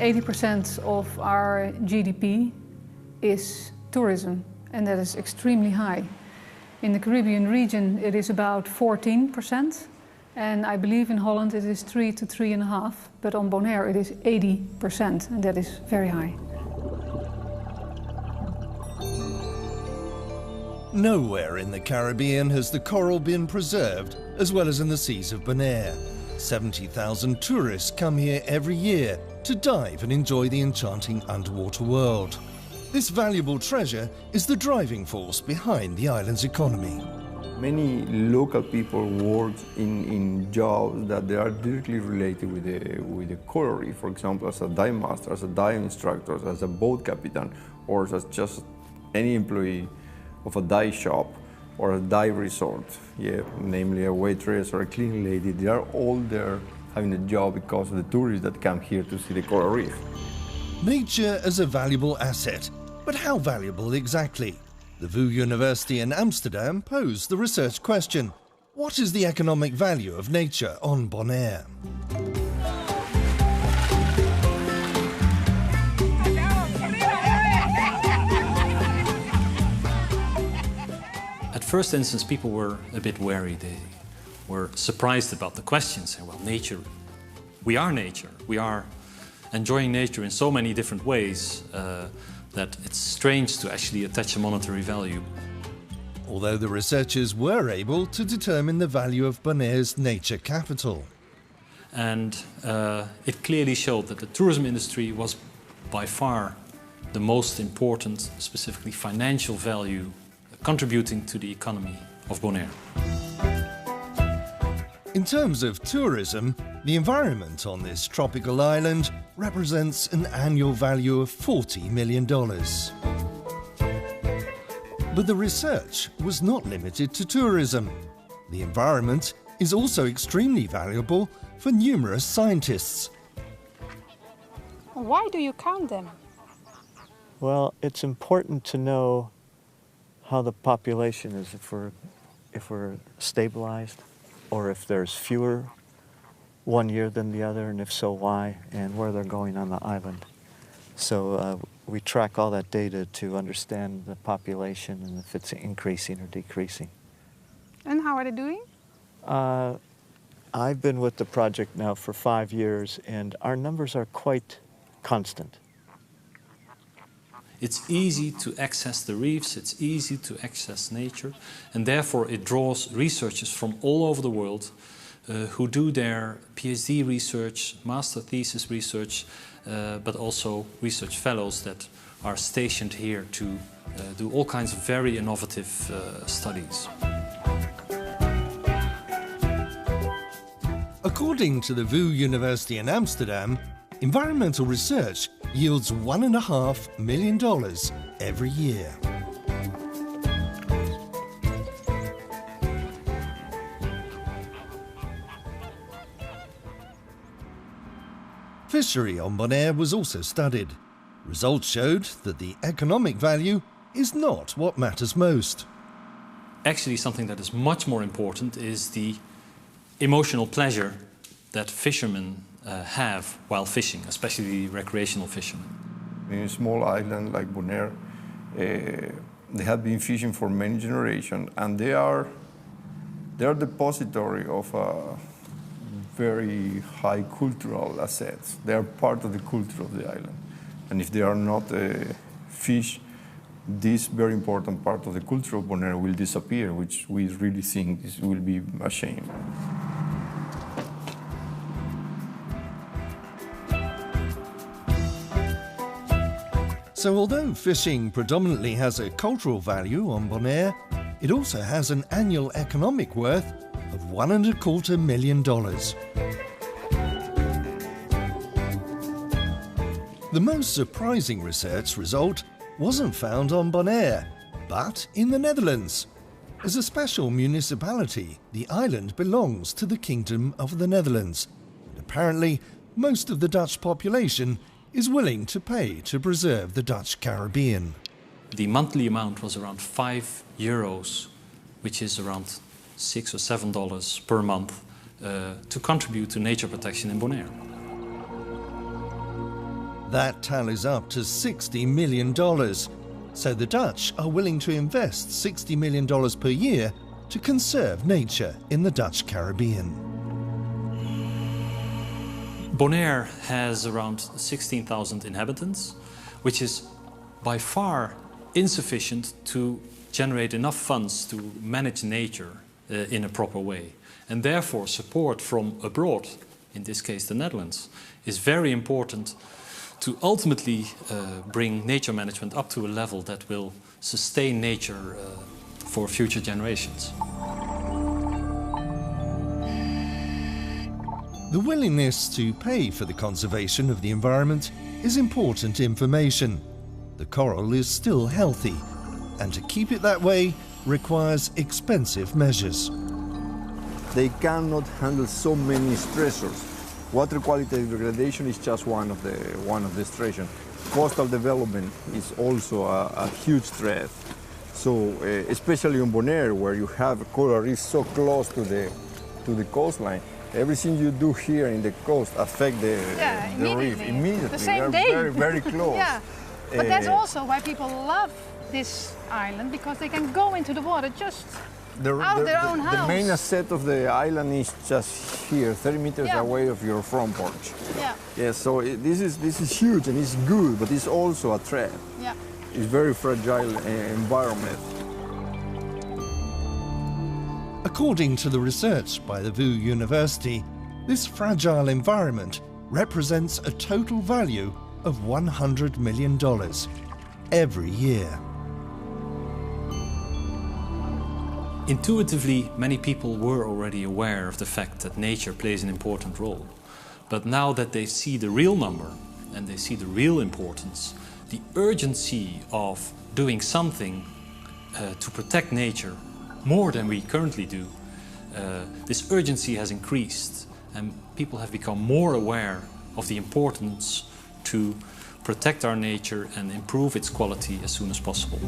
80% of our GDP is tourism, and that is extremely high. In the Caribbean region, it is about 14%, and I believe in Holland it is 3 to 3.5%, but on Bonaire it is 80%, and that is very high. Nowhere in the Caribbean has the coral been preserved as well as in the seas of Bonaire. 70,000 tourists come here every year to dive and enjoy the enchanting underwater world. This valuable treasure is the driving force behind the island's economy. Many local people work in jobs that they are directly related with the coral reef. For example, as a dive master, as a dive instructor, as a boat captain, or as just any employee of a dive shop or a dive resort. Yeah, namely a waitress or a cleaning lady. They are all there having a job because of the tourists that come here to see the coral reef. Nature as a valuable asset, but how valuable exactly? The VU University in Amsterdam posed the research question: what is the economic value of nature on Bonaire? At first instance, people were a bit wary. They were surprised about the questions. Well, nature, we are nature. We are enjoying nature in so many different ways that it's strange to actually attach a monetary value. Although the researchers were able to determine the value of Bonaire's nature capital. And it clearly showed that the tourism industry was by far the most important, specifically financial value, contributing to the economy of Bonaire. In terms of tourism, the environment on this tropical island represents an annual value of $40 million. But the research was not limited to tourism. The environment is also extremely valuable for numerous scientists. Why do you count them? Well, it's important to know how the population is, if we're stabilized, or if there's fewer one year than the other, and if so, why, and where they're going on the island. So we track all that data to understand the population and if it's increasing or decreasing. And how are they doing? I've been with the project now for 5 years, and our numbers are quite constant. It's easy to access the reefs, it's easy to access nature, and therefore it draws researchers from all over the world who do their PhD research, master thesis research, but also research fellows that are stationed here to do all kinds of very innovative studies. According to the VU University in Amsterdam, environmental research yields $1.5 million every year. Fishery on Bonaire was also studied. Results showed that the economic value is not what matters most. Actually, something that is much more important is the emotional pleasure that fishermen have while fishing, especially recreational fishermen. In a small island like Bonaire, they have been fishing for many generations, and they are depository of very high cultural assets. They are part of the culture of the island. And if they are not fish, this very important part of the culture of Bonaire will disappear, which we really think this will be a shame. So although fishing predominantly has a cultural value on Bonaire, it also has an annual economic worth of $1.25 million. The most surprising research result wasn't found on Bonaire, but in the Netherlands. As a special municipality, the island belongs to the Kingdom of the Netherlands. And apparently, most of the Dutch population is willing to pay to preserve the Dutch Caribbean. The monthly amount was around €5, which is around $6 or $7 per month, to contribute to nature protection in Bonaire. That tallies up to $60 million. So the Dutch are willing to invest $60 million per year to conserve nature in the Dutch Caribbean. Bonaire has around 16,000 inhabitants, which is by far insufficient to generate enough funds to manage nature in a proper way. And therefore support from abroad, in this case the Netherlands, is very important to ultimately bring nature management up to a level that will sustain nature for future generations. The willingness to pay for the conservation of the environment is important information. The coral is still healthy, and to keep it that way requires expensive measures. They cannot handle so many stressors. Water quality degradation is just one of the stressors. Coastal development is also a huge threat. So, especially on Bonaire, where you have coral reefs so close to the coastline, everything you do here in the coast affects the reef immediately. The same day. Very, very close. Yeah. But that's also why people love this island, because they can go into the water just out of their own house. The main asset of the island is just here, 30 meters away of your front porch. Yeah. Yeah, so this is huge and it's good, but it's also a threat. Yeah. It's very fragile environment. According to the research by the VU University, this fragile environment represents a total value of $100 million every year. Intuitively, many people were already aware of the fact that nature plays an important role. But now that they see the real number and they see the real importance, the urgency of doing something to protect nature more than we currently do, this urgency has increased and people have become more aware of the importance to protect our nature and improve its quality as soon as possible.